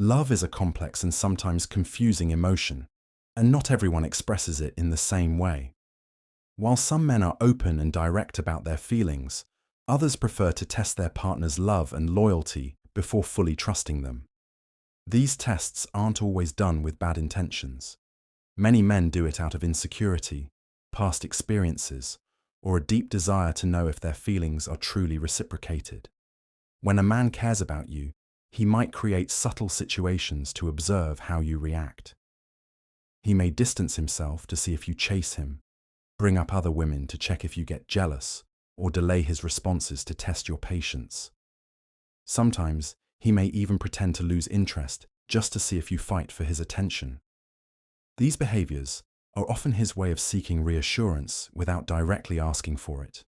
Love is a complex and sometimes confusing emotion, and not everyone expresses it in the same way. While some men are open and direct about their feelings, others prefer to test their partner's love and loyalty before fully trusting them. These tests aren't always done with bad intentions. Many men do it out of insecurity, past experiences, or a deep desire to know if their feelings are truly reciprocated. When a man cares about you, he might create subtle situations to observe how you react. He may distance himself to see if you chase him, bring up other women to check if you get jealous, or delay his responses to test your patience. Sometimes, he may even pretend to lose interest just to see if you fight for his attention. These behaviors are often his way of seeking reassurance without directly asking for it.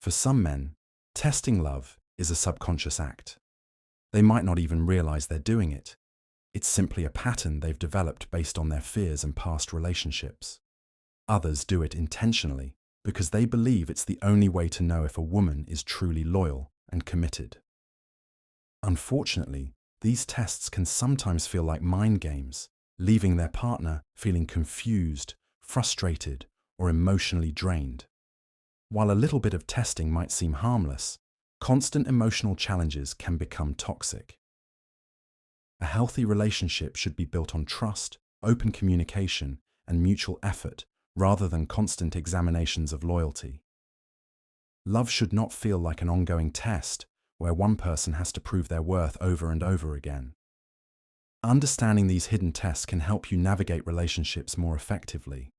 For some men, testing love is a subconscious act. They might not even realize they're doing it. It's simply a pattern they've developed based on their fears and past relationships. Others do it intentionally because they believe it's the only way to know if a woman is truly loyal and committed. Unfortunately, these tests can sometimes feel like mind games, leaving their partner feeling confused, frustrated, or emotionally drained. While a little bit of testing might seem harmless, constant emotional challenges can become toxic. A healthy relationship should be built on trust, open communication, and mutual effort, rather than constant examinations of loyalty. Love should not feel like an ongoing test where one person has to prove their worth over and over again. Understanding these hidden tests can help you navigate relationships more effectively.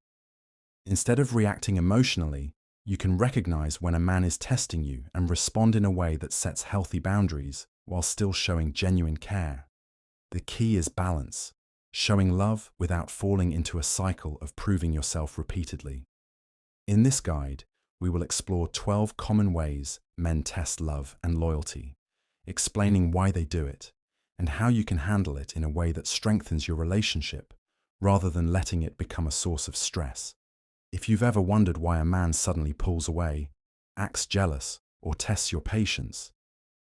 Instead of reacting emotionally, you can recognize when a man is testing you and respond in a way that sets healthy boundaries while still showing genuine care. The key is balance, showing love without falling into a cycle of proving yourself repeatedly. In this guide, we will explore 12 common ways men test love and loyalty, explaining why they do it, and how you can handle it in a way that strengthens your relationship, rather than letting it become a source of stress. If you've ever wondered why a man suddenly pulls away, acts jealous, or tests your patience,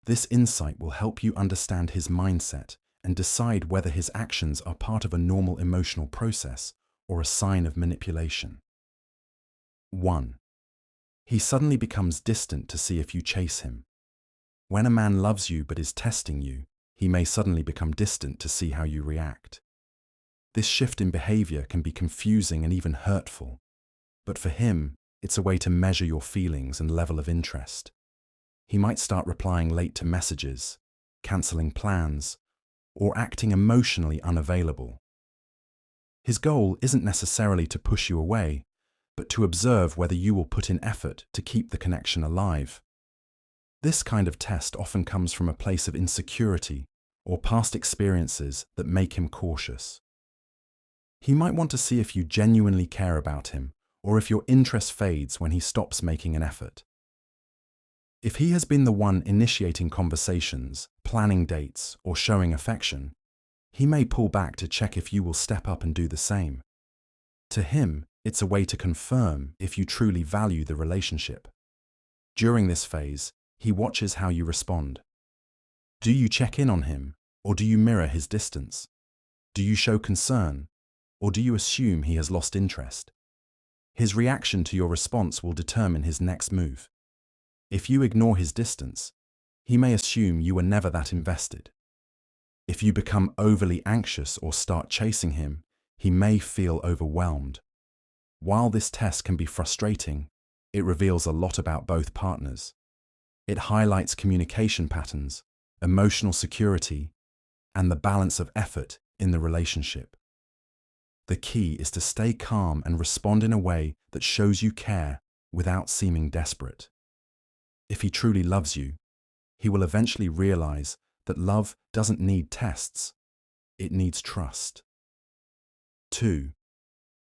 this insight will help you understand his mindset and decide whether his actions are part of a normal emotional process or a sign of manipulation. 1. He suddenly becomes distant to see if you chase him. When a man loves you but is testing you, he may suddenly become distant to see how you react. This shift in behavior can be confusing and even hurtful, but for him, it's a way to measure your feelings and level of interest. He might start replying late to messages, canceling plans, or acting emotionally unavailable. His goal isn't necessarily to push you away, but to observe whether you will put in effort to keep the connection alive. This kind of test often comes from a place of insecurity or past experiences that make him cautious. He might want to see if you genuinely care about him or if your interest fades when he stops making an effort. If he has been the one initiating conversations, planning dates, or showing affection, he may pull back to check if you will step up and do the same. To him, it's a way to confirm if you truly value the relationship. During this phase, he watches how you respond. Do you check in on him, or do you mirror his distance? Do you show concern, or do you assume he has lost interest? His reaction to your response will determine his next move. If you ignore his distance, he may assume you were never that invested. If you become overly anxious or start chasing him, he may feel overwhelmed. While this test can be frustrating, it reveals a lot about both partners. It highlights communication patterns, emotional security, and the balance of effort in the relationship. The key is to stay calm and respond in a way that shows you care without seeming desperate. If he truly loves you, he will eventually realize that love doesn't need tests, it needs trust. 2.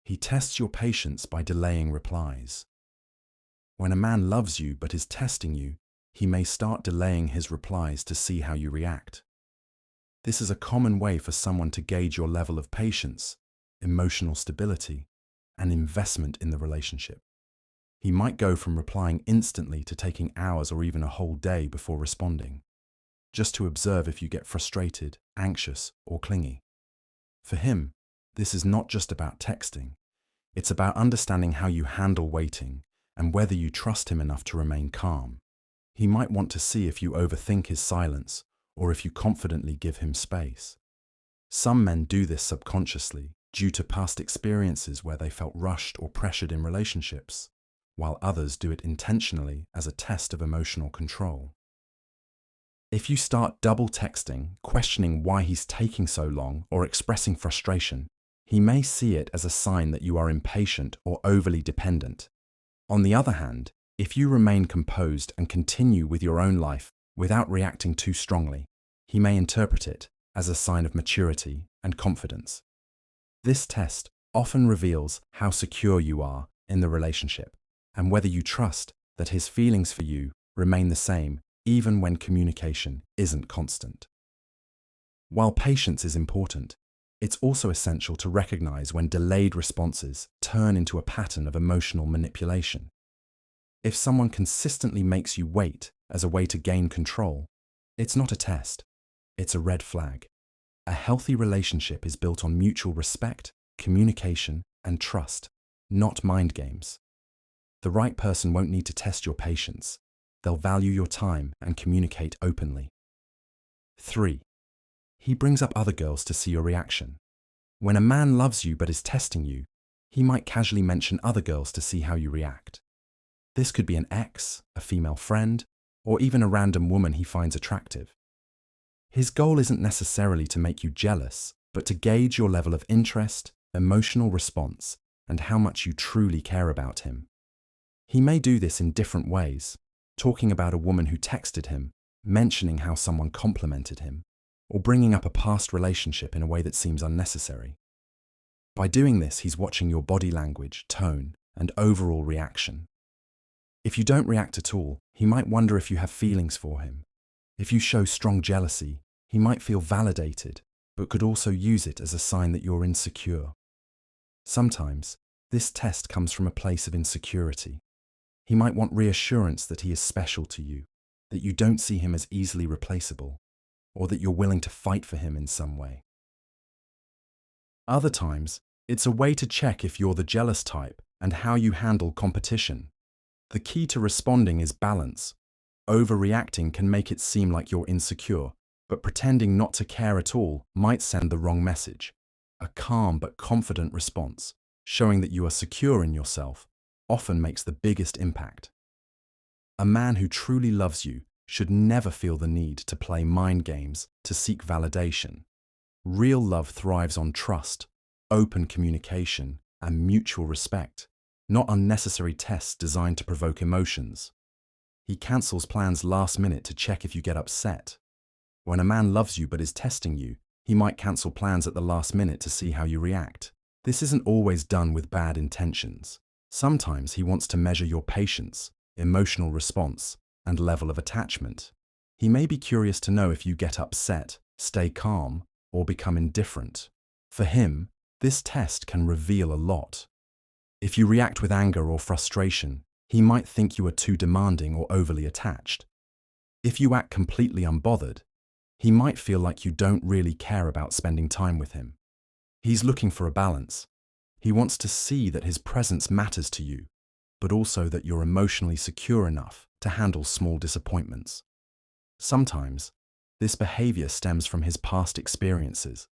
He tests your patience by delaying replies. When a man loves you but is testing you, he may start delaying his replies to see how you react. This is a common way for someone to gauge your level of patience, emotional stability, and investment in the relationship. He might go from replying instantly to taking hours or even a whole day before responding. just to observe if you get frustrated, anxious, or clingy. For him, this is not just about texting. It's about understanding how you handle waiting and whether you trust him enough to remain calm. He might want to see if you overthink his silence or if you confidently give him space. Some men do this subconsciously due to past experiences where they felt rushed or pressured in relationships, while others do it intentionally as a test of emotional control. If you start double texting, questioning why he's taking so long, or expressing frustration, he may see it as a sign that you are impatient or overly dependent. On the other hand, if you remain composed and continue with your own life without reacting too strongly, he may interpret it as a sign of maturity and confidence. This test often reveals how secure you are in the relationship and whether you trust that his feelings for you remain the same even when communication isn't constant. While patience is important, it's also essential to recognize when delayed responses turn into a pattern of emotional manipulation. If someone consistently makes you wait as a way to gain control, it's not a test, it's a red flag. A healthy relationship is built on mutual respect, communication, and trust, not mind games. The right person won't need to test your patience. They'll value your time and communicate openly. 3. He brings up other girls to see your reaction. When a man loves you but is testing you, he might casually mention other girls to see how you react. This could be an ex, a female friend, or even a random woman he finds attractive. His goal isn't necessarily to make you jealous, but to gauge your level of interest, emotional response, and how much you truly care about him. He may do this in different ways, talking about a woman who texted him, mentioning how someone complimented him, or bringing up a past relationship in a way that seems unnecessary. By doing this, he's watching your body language, tone, and overall reaction. If you don't react at all, he might wonder if you have feelings for him. If you show strong jealousy, he might feel validated, but could also use it as a sign that you're insecure. Sometimes, this test comes from a place of insecurity. He might want reassurance that he is special to you, that you don't see him as easily replaceable, or that you're willing to fight for him in some way. Other times, it's a way to check if you're the jealous type and how you handle competition. The key to responding is balance. Overreacting can make it seem like you're insecure, but pretending not to care at all might send the wrong message. A calm but confident response, showing that you are secure in yourself, often makes the biggest impact. A man who truly loves you should never feel the need to play mind games to seek validation. Real love thrives on trust, open communication, and mutual respect, not unnecessary tests designed to provoke emotions. He cancels plans last minute to check if you get upset. When a man loves you but is testing you, he might cancel plans at the last minute to see how you react. This isn't always done with bad intentions. Sometimes he wants to measure your patience, emotional response, and level of attachment. He may be curious to know if you get upset, stay calm, or become indifferent. For him, this test can reveal a lot. If you react with anger or frustration, he might think you are too demanding or overly attached. If you act completely unbothered, he might feel like you don't really care about spending time with him. He's looking for a balance. He wants to see that his presence matters to you, but also that you're emotionally secure enough to handle small disappointments. Sometimes, this behavior stems from his past experiences.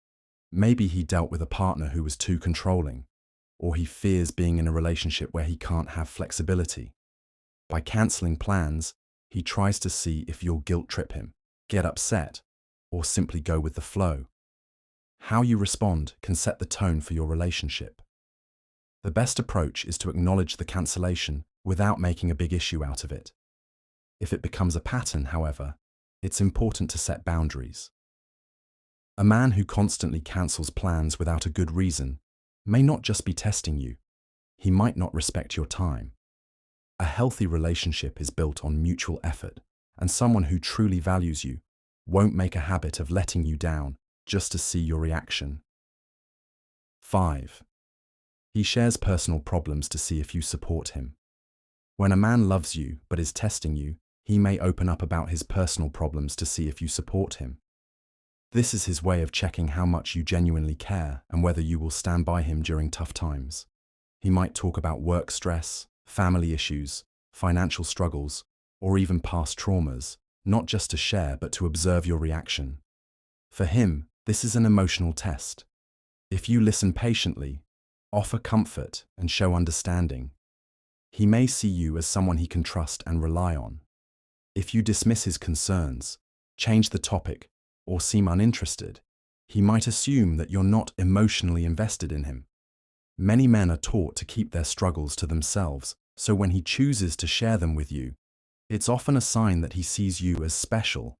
Maybe he dealt with a partner who was too controlling, or he fears being in a relationship where he can't have flexibility. By cancelling plans, he tries to see if you'll guilt trip him, get upset, or simply go with the flow. How you respond can set the tone for your relationship. The best approach is to acknowledge the cancellation without making a big issue out of it. If it becomes a pattern, however, it's important to set boundaries. A man who constantly cancels plans without a good reason may not just be testing you, he might not respect your time. A healthy relationship is built on mutual effort, and someone who truly values you won't make a habit of letting you down just to see your reaction. 5. He shares personal problems to see if you support him. When a man loves you but is testing you, he may open up about his personal problems to see if you support him. This is his way of checking how much you genuinely care and whether you will stand by him during tough times. He might talk about work stress, family issues, financial struggles, or even past traumas, not just to share but to observe your reaction. For him, this is an emotional test. If you listen patiently, offer comfort, and show understanding, he may see you as someone he can trust and rely on. If you dismiss his concerns, change the topic, or seem uninterested, he might assume that you're not emotionally invested in him. Many men are taught to keep their struggles to themselves, so when he chooses to share them with you, it's often a sign that he sees you as special.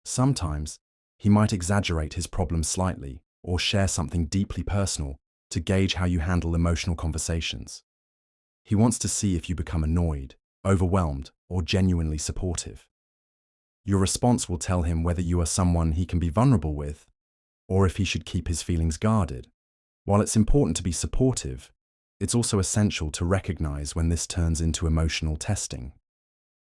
Sometimes, he might exaggerate his problems slightly or share something deeply personal to gauge how you handle emotional conversations. He wants to see if you become annoyed, overwhelmed, or genuinely supportive. Your response will tell him whether you are someone he can be vulnerable with, or if he should keep his feelings guarded. While it's important to be supportive, it's also essential to recognize when this turns into emotional testing.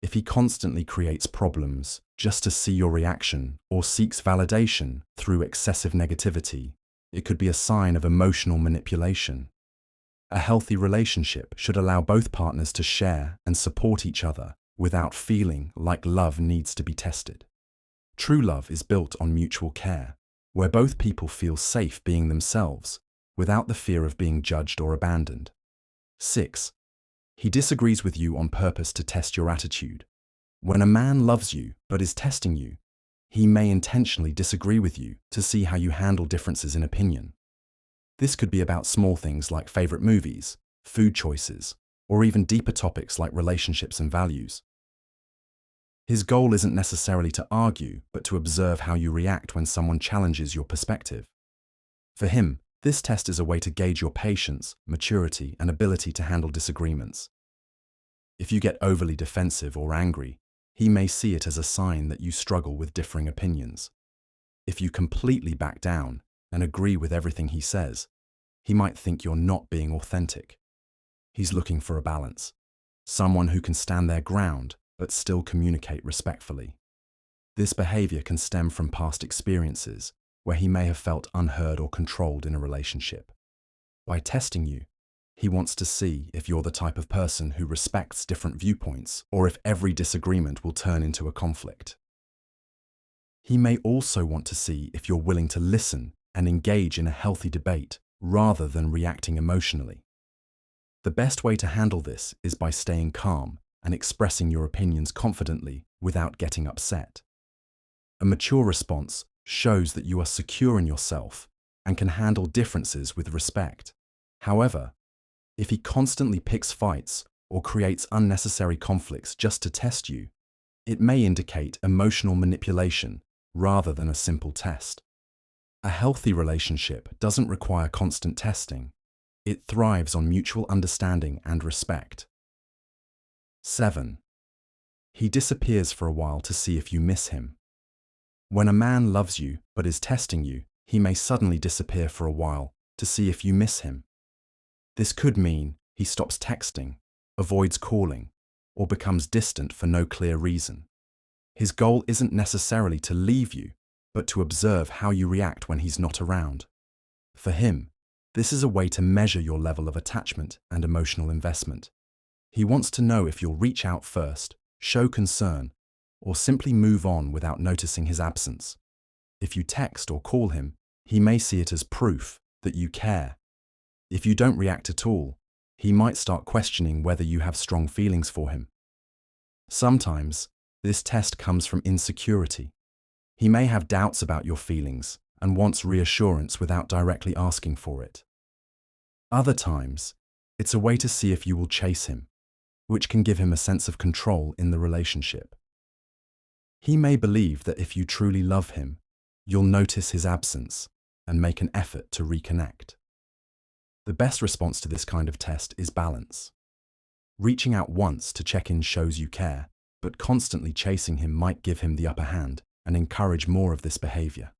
If he constantly creates problems just to see your reaction or seeks validation through excessive negativity, it could be a sign of emotional manipulation. A healthy relationship should allow both partners to share and support each other without feeling like love needs to be tested. True love is built on mutual care, where both people feel safe being themselves without the fear of being judged or abandoned. 6. He disagrees with you on purpose to test your attitude. When a man loves you but is testing you, he may intentionally disagree with you to see how you handle differences in opinion. This could be about small things like favorite movies, food choices, or even deeper topics like relationships and values. His goal isn't necessarily to argue, but to observe how you react when someone challenges your perspective. For him, this test is a way to gauge your patience, maturity, and ability to handle disagreements. If you get overly defensive or angry, he may see it as a sign that you struggle with differing opinions. If you completely back down and agree with everything he says, he might think you're not being authentic. He's looking for a balance, someone who can stand their ground but still communicate respectfully. This behavior can stem from past experiences where he may have felt unheard or controlled in a relationship. By testing you, he wants to see if you're the type of person who respects different viewpoints or if every disagreement will turn into a conflict. He may also want to see if you're willing to listen and engage in a healthy debate rather than reacting emotionally. The best way to handle this is by staying calm and expressing your opinions confidently without getting upset. A mature response shows that you are secure in yourself and can handle differences with respect. However, if he constantly picks fights or creates unnecessary conflicts just to test you, it may indicate emotional manipulation rather than a simple test. A healthy relationship doesn't require constant testing. It thrives on mutual understanding and respect. 7. He disappears for a while to see if you miss him. When a man loves you but is testing you, he may suddenly disappear for a while to see if you miss him. This could mean he stops texting, avoids calling, or becomes distant for no clear reason. His goal isn't necessarily to leave you, but to observe how you react when he's not around. For him, this is a way to measure your level of attachment and emotional investment. He wants to know if you'll reach out first, show concern, or simply move on without noticing his absence. If you text or call him, he may see it as proof that you care. If you don't react at all, he might start questioning whether you have strong feelings for him. Sometimes, this test comes from insecurity. He may have doubts about your feelings and wants reassurance without directly asking for it. Other times, it's a way to see if you will chase him, which can give him a sense of control in the relationship. He may believe that if you truly love him, you'll notice his absence and make an effort to reconnect. The best response to this kind of test is balance. Reaching out once to check in shows you care, but constantly chasing him might give him the upper hand and encourage more of this behavior.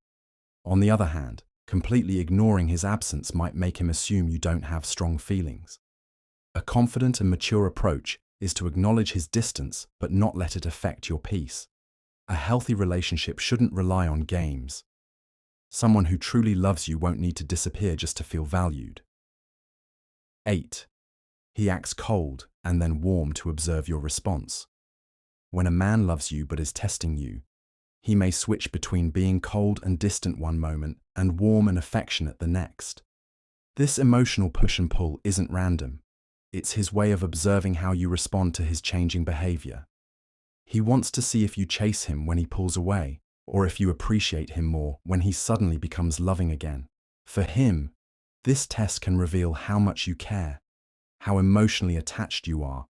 On the other hand, completely ignoring his absence might make him assume you don't have strong feelings. A confident and mature approach is to acknowledge his distance but not let it affect your peace. A healthy relationship shouldn't rely on games. Someone who truly loves you won't need to disappear just to feel valued. 8. He acts cold and then warm to observe your response. When a man loves you but is testing you, he may switch between being cold and distant one moment and warm and affectionate the next. This emotional push and pull isn't random. It's his way of observing how you respond to his changing behavior. He wants to see if you chase him when he pulls away, or if you appreciate him more when he suddenly becomes loving again. For him, this test can reveal how much you care, how emotionally attached you are,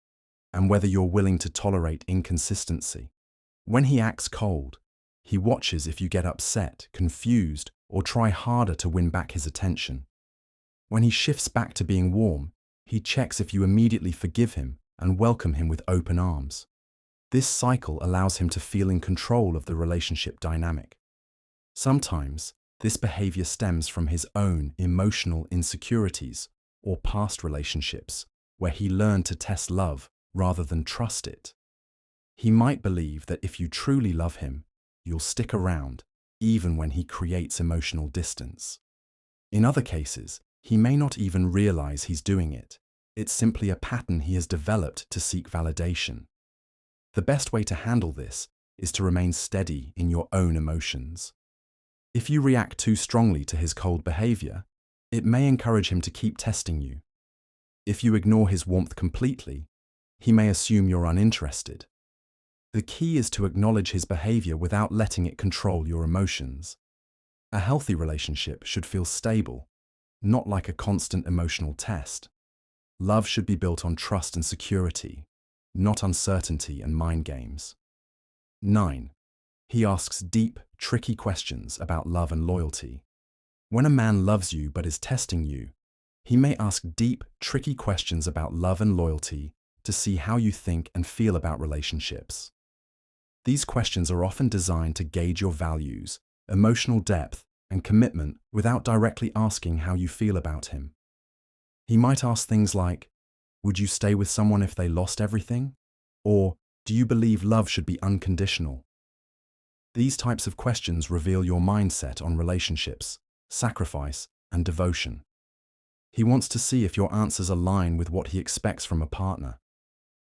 and whether you're willing to tolerate inconsistency. When he acts cold, he watches if you get upset, confused, or try harder to win back his attention. When he shifts back to being warm, he checks if you immediately forgive him and welcome him with open arms. This cycle allows him to feel in control of the relationship dynamic. Sometimes, this behavior stems from his own emotional insecurities or past relationships, where he learned to test love rather than trust it. He might believe that if you truly love him, you'll stick around, even when he creates emotional distance. In other cases, he may not even realize he's doing it. It's simply a pattern he has developed to seek validation. The best way to handle this is to remain steady in your own emotions. If you react too strongly to his cold behavior, it may encourage him to keep testing you. If you ignore his warmth completely, he may assume you're uninterested. The key is to acknowledge his behavior without letting it control your emotions. A healthy relationship should feel stable, not like a constant emotional test. Love should be built on trust and security, not uncertainty and mind games. 9. He asks deep, tricky questions about love and loyalty. When a man loves you but is testing you, he may ask deep, tricky questions about love and loyalty to see how you think and feel about relationships. These questions are often designed to gauge your values, emotional depth, and commitment without directly asking how you feel about him. He might ask things like, would you stay with someone if they lost everything? Or, do you believe love should be unconditional? These types of questions reveal your mindset on relationships, sacrifice, and devotion. He wants to see if your answers align with what he expects from a partner.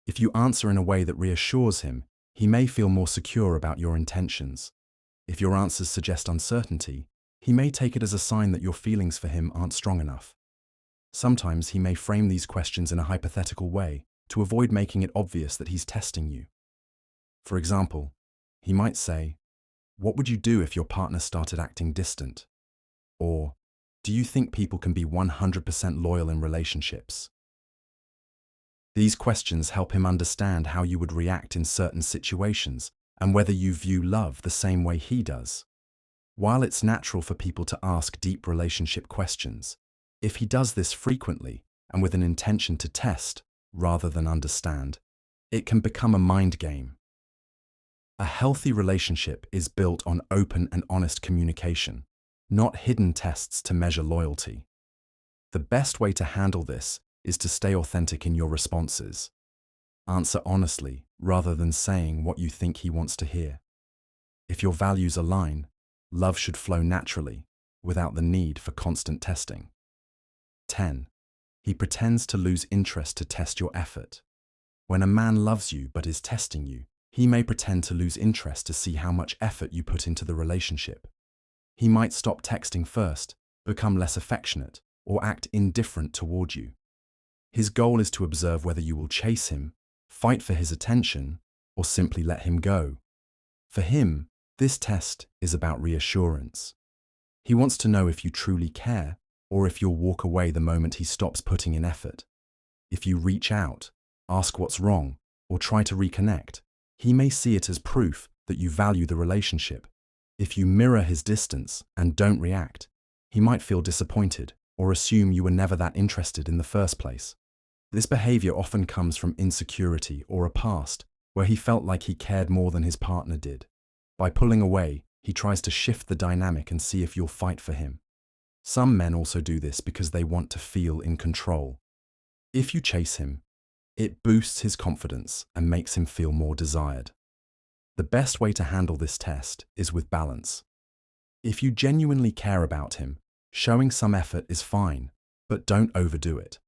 If you answer in a way that reassures him, he may feel more secure about your intentions. If your answers suggest uncertainty, he may take it as a sign that your feelings for him aren't strong enough. Sometimes he may frame these questions in a hypothetical way to avoid making it obvious that he's testing you. For example, he might say, what would you do if your partner started acting distant? Or, do you think people can be 100% loyal in relationships? These questions help him understand how you would react in certain situations and whether you view love the same way he does. While it's natural for people to ask deep relationship questions, if he does this frequently and with an intention to test rather than understand, it can become a mind game. A healthy relationship is built on open and honest communication, not hidden tests to measure loyalty. The best way to handle this is to stay authentic in your responses. Answer honestly rather than saying what you think he wants to hear. If your values align, love should flow naturally without the need for constant testing. 10. He pretends to lose interest to test your effort. When a man loves you but is testing you, he may pretend to lose interest to see how much effort you put into the relationship. He might stop texting first, become less affectionate, or act indifferent toward you. His goal is to observe whether you will chase him, fight for his attention, or simply let him go. For him, this test is about reassurance. He wants to know if you truly care, or if you'll walk away the moment he stops putting in effort. If you reach out, ask what's wrong, or try to reconnect, he may see it as proof that you value the relationship. If you mirror his distance and don't react, he might feel disappointed or assume you were never that interested in the first place. This behavior often comes from insecurity or a past where he felt like he cared more than his partner did. By pulling away, he tries to shift the dynamic and see if you'll fight for him. Some men also do this because they want to feel in control. If you chase him, It boosts his confidence and makes him feel more desired. The best way to handle this test is with balance. If you genuinely care about him, showing some effort is fine, but don't overdo it.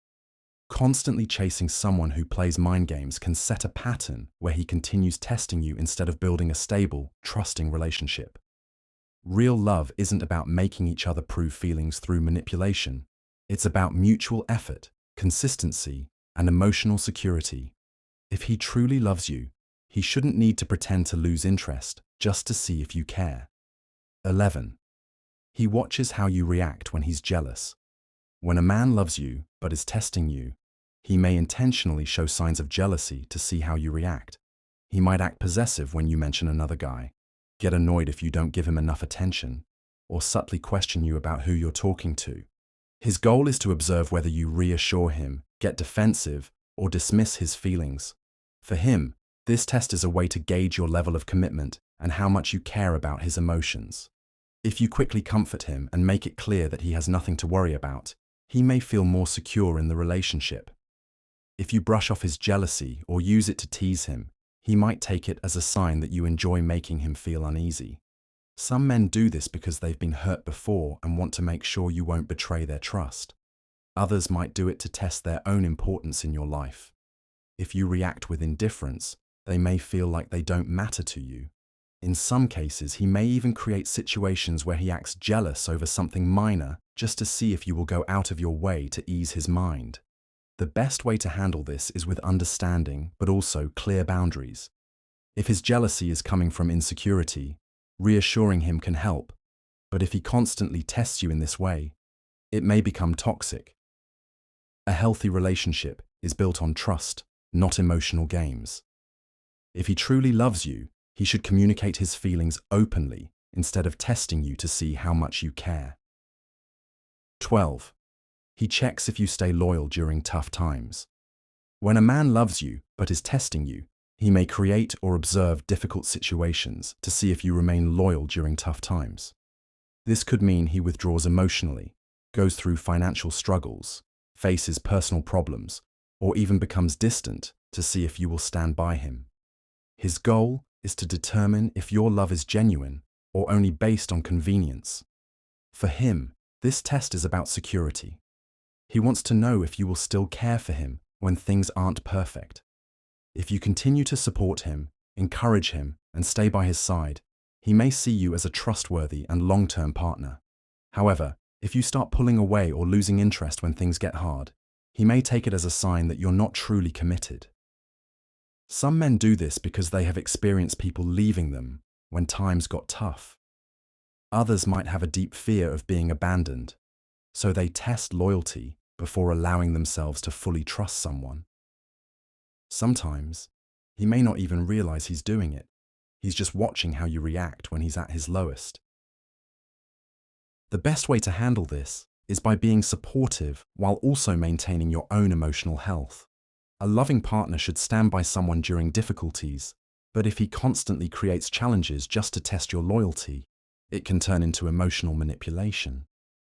Constantly chasing someone who plays mind games can set a pattern where he continues testing you instead of building a stable, trusting relationship. Real love isn't about making each other prove feelings through manipulation. It's about mutual effort, consistency, and emotional security. If he truly loves you, he shouldn't need to pretend to lose interest just to see if you care. 11. He watches how you react when he's jealous. When a man loves you but is testing you, he may intentionally show signs of jealousy to see how you react. He might act possessive when you mention another guy, get annoyed if you don't give him enough attention, or subtly question you about who you're talking to. His goal is to observe whether you reassure him, get defensive, or dismiss his feelings. For him, this test is a way to gauge your level of commitment and how much you care about his emotions. If you quickly comfort him and make it clear that he has nothing to worry about, he may feel more secure in the relationship. If you brush off his jealousy or use it to tease him, he might take it as a sign that you enjoy making him feel uneasy. Some men do this because they've been hurt before and want to make sure you won't betray their trust. Others might do it to test their own importance in your life. If you react with indifference, they may feel like they don't matter to you. In some cases, he may even create situations where he acts jealous over something minor just to see if you will go out of your way to ease his mind. The best way to handle this is with understanding, but also clear boundaries. If his jealousy is coming from insecurity, reassuring him can help, but if he constantly tests you in this way, it may become toxic. A healthy relationship is built on trust, not emotional games. If he truly loves you, he should communicate his feelings openly instead of testing you to see how much you care. 12. He checks if you stay loyal during tough times. When a man loves you but is testing you, he may create or observe difficult situations to see if you remain loyal during tough times. This could mean he withdraws emotionally, goes through financial struggles, faces personal problems, or even becomes distant to see if you will stand by him. His goal is to determine if your love is genuine or only based on convenience. For him, this test is about security. He wants to know if you will still care for him when things aren't perfect. If you continue to support him, encourage him, and stay by his side, he may see you as a trustworthy and long-term partner. However, if you start pulling away or losing interest when things get hard, he may take it as a sign that you're not truly committed. Some men do this because they have experienced people leaving them when times got tough. Others might have a deep fear of being abandoned, so they test loyalty before allowing themselves to fully trust someone. Sometimes, he may not even realize he's doing it. He's just watching how you react when he's at his lowest. The best way to handle this is by being supportive while also maintaining your own emotional health. A loving partner should stand by someone during difficulties, but if he constantly creates challenges just to test your loyalty, it can turn into emotional manipulation.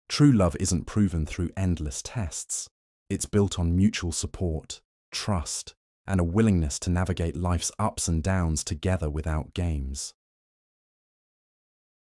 True love isn't proven through endless tests. It's built on mutual support, trust, and a willingness to navigate life's ups and downs together without games.